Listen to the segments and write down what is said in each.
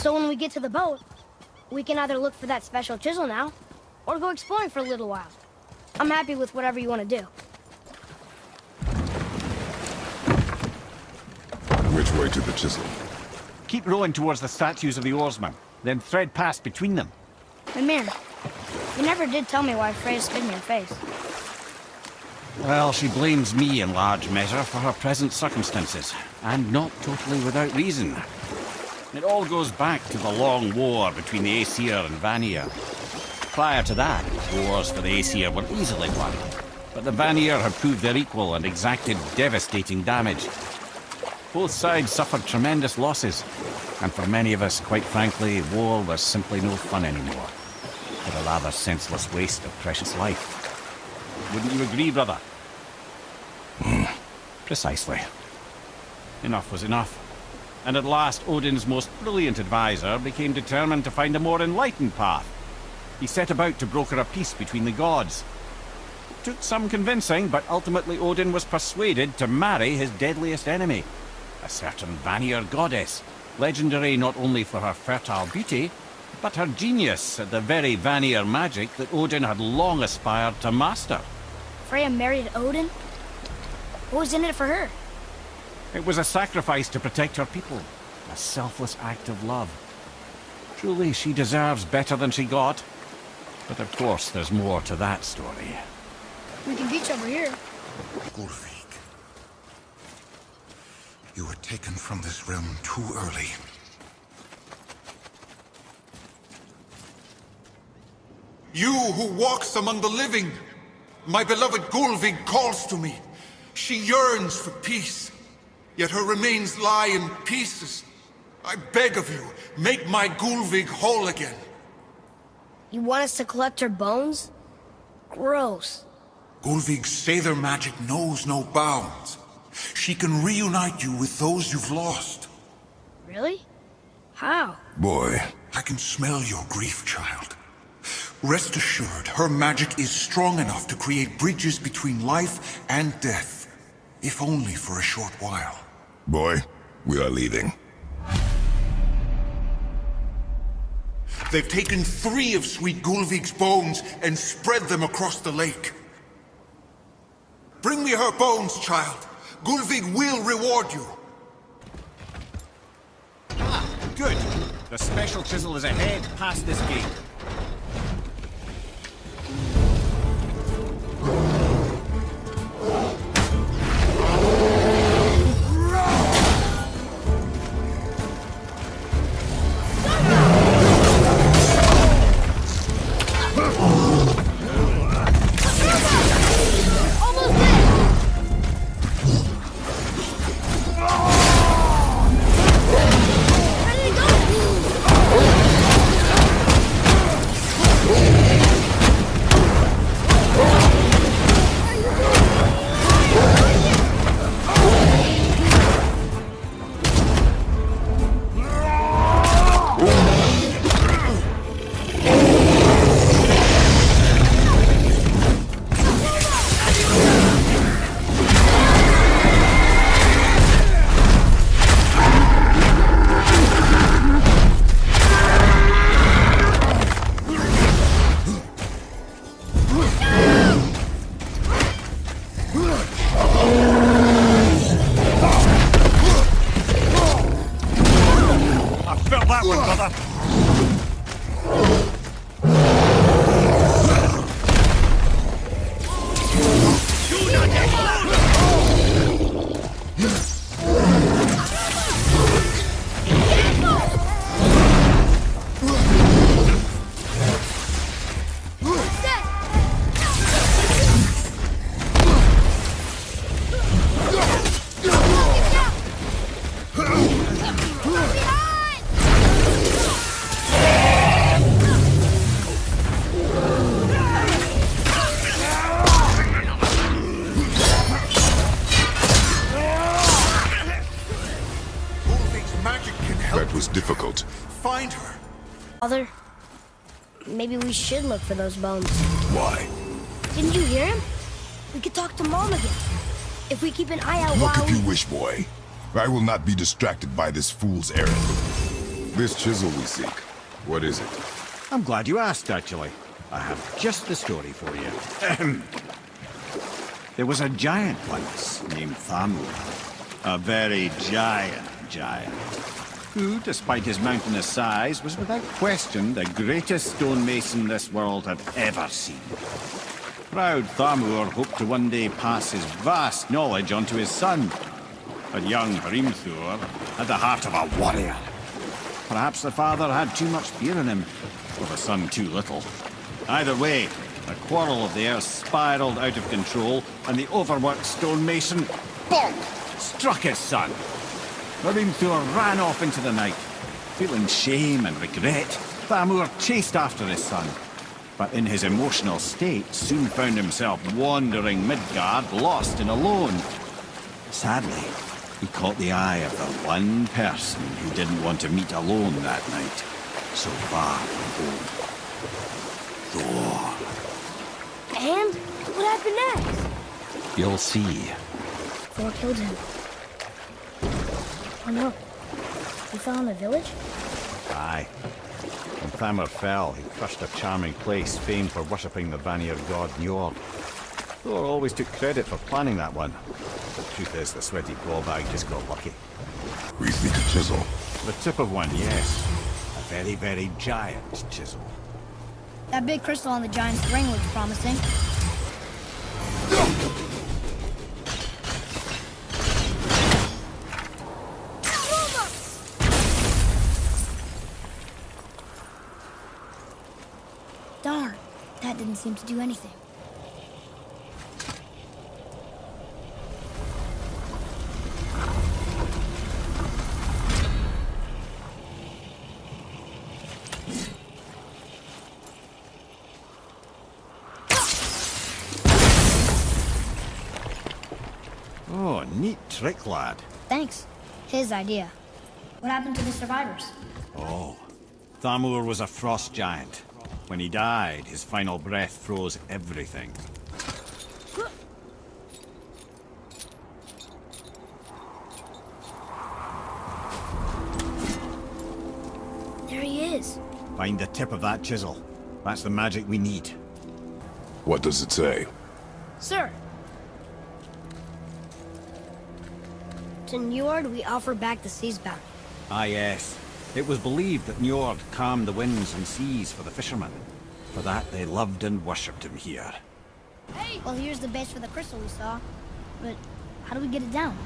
So when we get to the boat, we can either look for that special chisel now, or go exploring for a little while. I'm happy with whatever you want to do. Which way to the chisel? Keep rowing towards the statues of the oarsmen, then thread past between them. Mimir, you never did tell me why Freya spit in your face. Well, she blames me in large measure for her present circumstances, and not totally without reason. It all goes back to the long war between the Aesir and Vanir. Prior to that, wars for the Aesir were easily won, but the Vanir had proved their equal and exacted devastating damage. Both sides suffered tremendous losses, and for many of us, quite frankly, war was simply no fun anymore. But a rather senseless waste of precious life. Wouldn't you agree, brother? Precisely. Enough was enough. And at last, Odin's most brilliant advisor became determined to find a more enlightened path. He set about to broker a peace between the gods. It took some convincing, but ultimately Odin was persuaded to marry his deadliest enemy, a certain Vanir goddess, legendary not only for her fertile beauty, but her genius at the very Vanir magic that Odin had long aspired to master. Freya married Odin? What was in it for her? It was a sacrifice to protect her people, a selfless act of love. Truly, she deserves better than she got. But of course, there's more to that story. We can beach over here. Gullveig, you were taken from this realm too early. You who walks among the living, my beloved Gullveig calls to me. She yearns for peace, yet her remains lie in pieces. I beg of you, make my Gullveig whole again. You want us to collect her bones? Gross. Gullveig's Seidr magic knows no bounds. She can reunite you with those you've lost. Really? How? Boy. I can smell your grief, child. Rest assured, her magic is strong enough to create bridges between life and death, if only for a short while. Boy, we are leaving. They've taken 3 of sweet Gullveig's bones and spread them across the lake. Bring me her bones, child. Gullveig will reward you. Ah, good. The special chisel is ahead past this gate. Difficult. Find her. Father, maybe we should look for those bones. Why? Didn't you hear him? We could talk to Mom again. If we keep an eye out Look while if you wish, boy. I will not be distracted by this fool's errand. This chisel we seek, what is it? I'm glad you asked, actually. I have just the story for you. There was a giant once named Thamur. A very giant, who, despite his mountainous size, was without question the greatest stonemason this world had ever seen. Proud Thamur hoped to one day pass his vast knowledge on to his son. But young Hrimthur had the heart of a warrior. Perhaps the father had too much fear in him, or the son too little. Either way, a quarrel of theirs spiraled out of control, and the overworked stonemason, bonk, struck his son. Hrimthur ran off into the night. Feeling shame and regret, Thamur chased after his son. But in his emotional state, soon found himself wandering Midgard, lost and alone. Sadly, he caught the eye of the one person who didn't want to meet alone that night, so far from home. Thor. And what happened next? You'll see. Thor killed him. Oh no. He fell in the village? Aye. When Thamur fell, he crushed a charming place famed for worshipping the Vanir god Njord. Thor always took credit for planning that one. The truth is, the sweaty clawbag just got lucky. We seek a chisel. The tip of one, yes. A very, very giant chisel. That big crystal on the giant's ring looks promising. Darn, that didn't seem to do anything. Oh, neat trick, lad. Thanks. His idea. What happened to the survivors? Oh, Thamur was a frost giant. When he died, his final breath froze everything. There he is. Find the tip of that chisel. That's the magic we need. What does it say? Sir. To Njord, we offer back the sea's bounty. Ah, yes. It was believed that Njord calmed the winds and seas for the fishermen. For that, they loved and worshipped him here. Well, here's the base for the crystal we saw. But how do we get it down?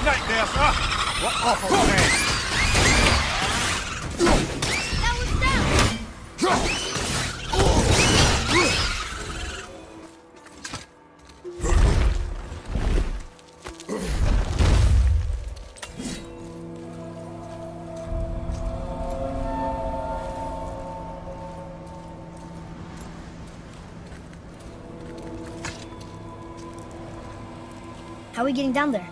Right there, sir! What awful mess! That was down! How are we getting down there?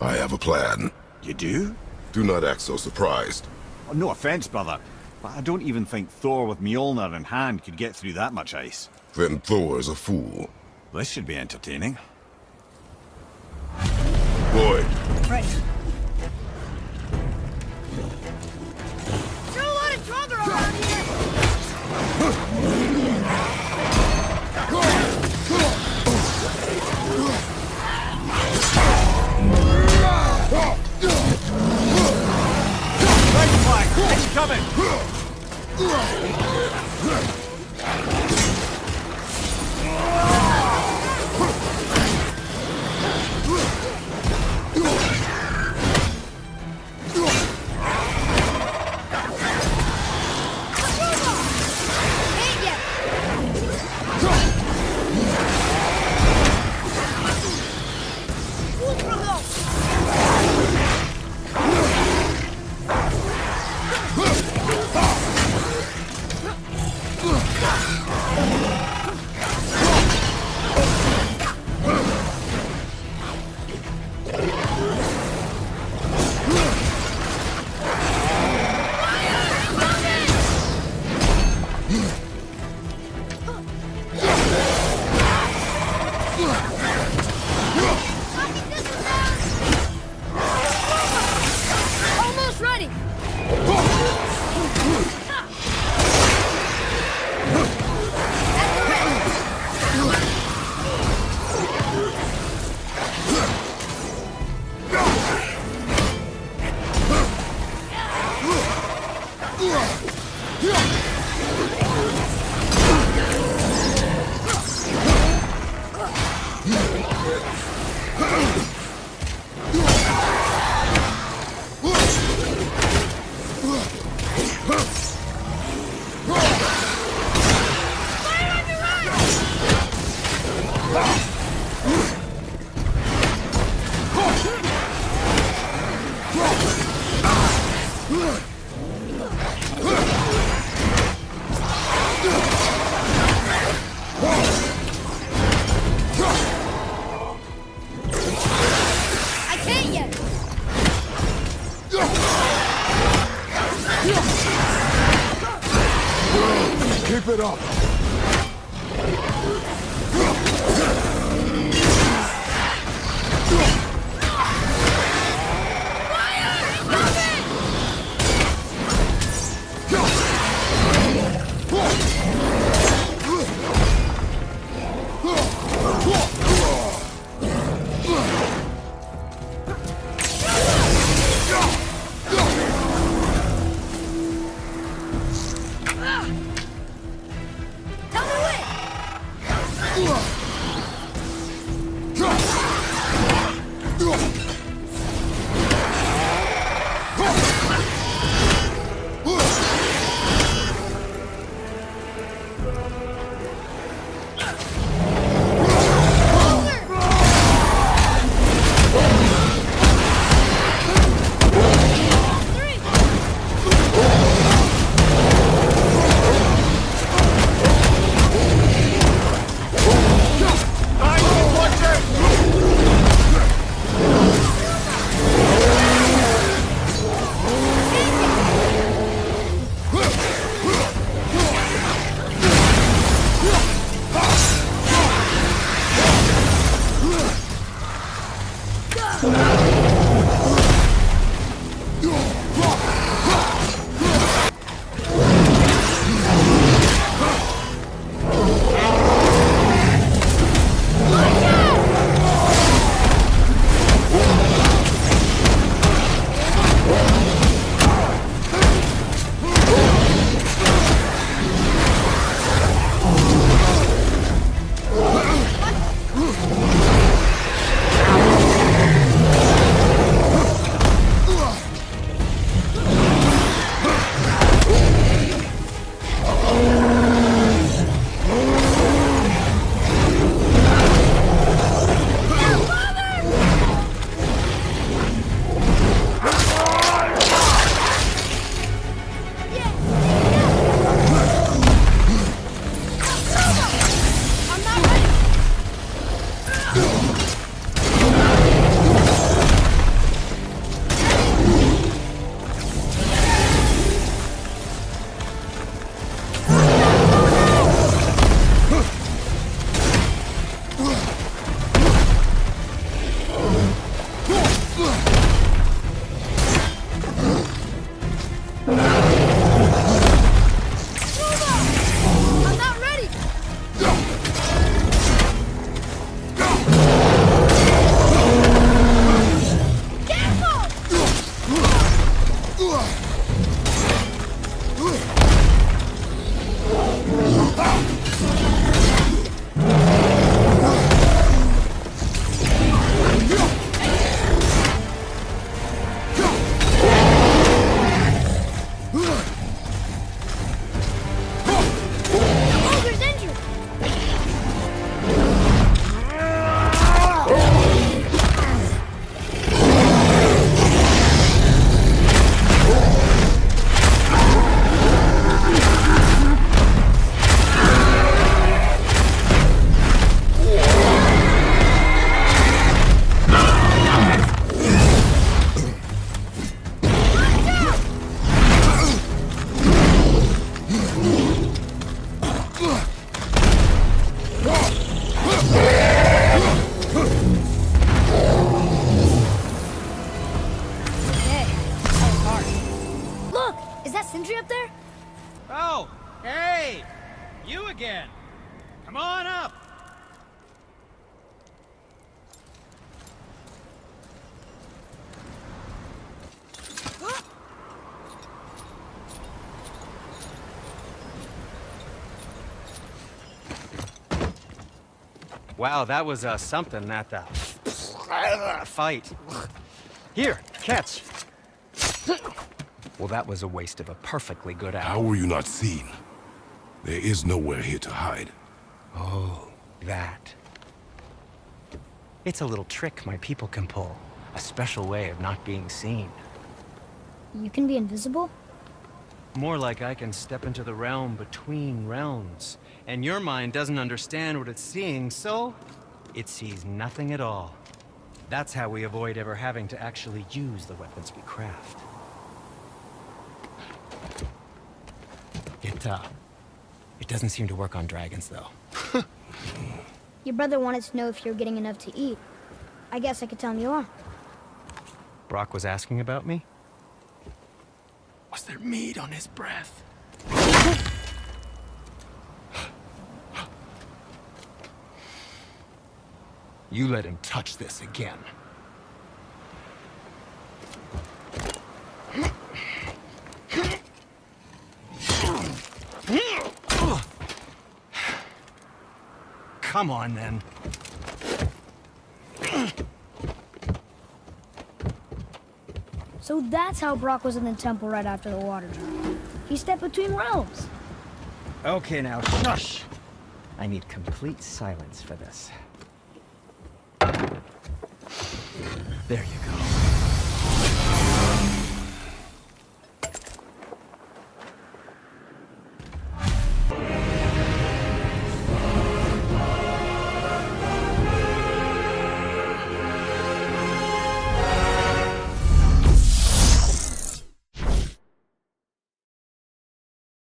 I have a plan. You do? Do not act so surprised. Oh, no offense, brother, but I don't even think Thor with Mjolnir in hand could get through that much ice. Then Thor's a fool. This should be entertaining. Boy, Right. Throw a lot of Draugr around here! Right flank! It's coming! I can't yet. Keep it up. Tell me when. Three. Wow, that was something, that fight. Here, catch. Well, that was a waste of a perfectly good How hour. were you not seen? There is nowhere here to hide. Oh, that. It's a little trick my people can pull. A special way of not being seen. You can be invisible? More like I can step into the realm between realms. And your mind doesn't understand what it's seeing, so it sees nothing at all. That's how we avoid ever having to actually use the weapons we craft. It doesn't seem to work on dragons, though. Your brother wanted to know if you're getting enough to eat. I guess I could tell him you are. Brock was asking about me? Was there meat on his breath? You let him touch this again. Come on, then. So that's how Brock was in the temple right after the water drop. He stepped between realms. Okay, now, shush! I need complete silence for this. There you go.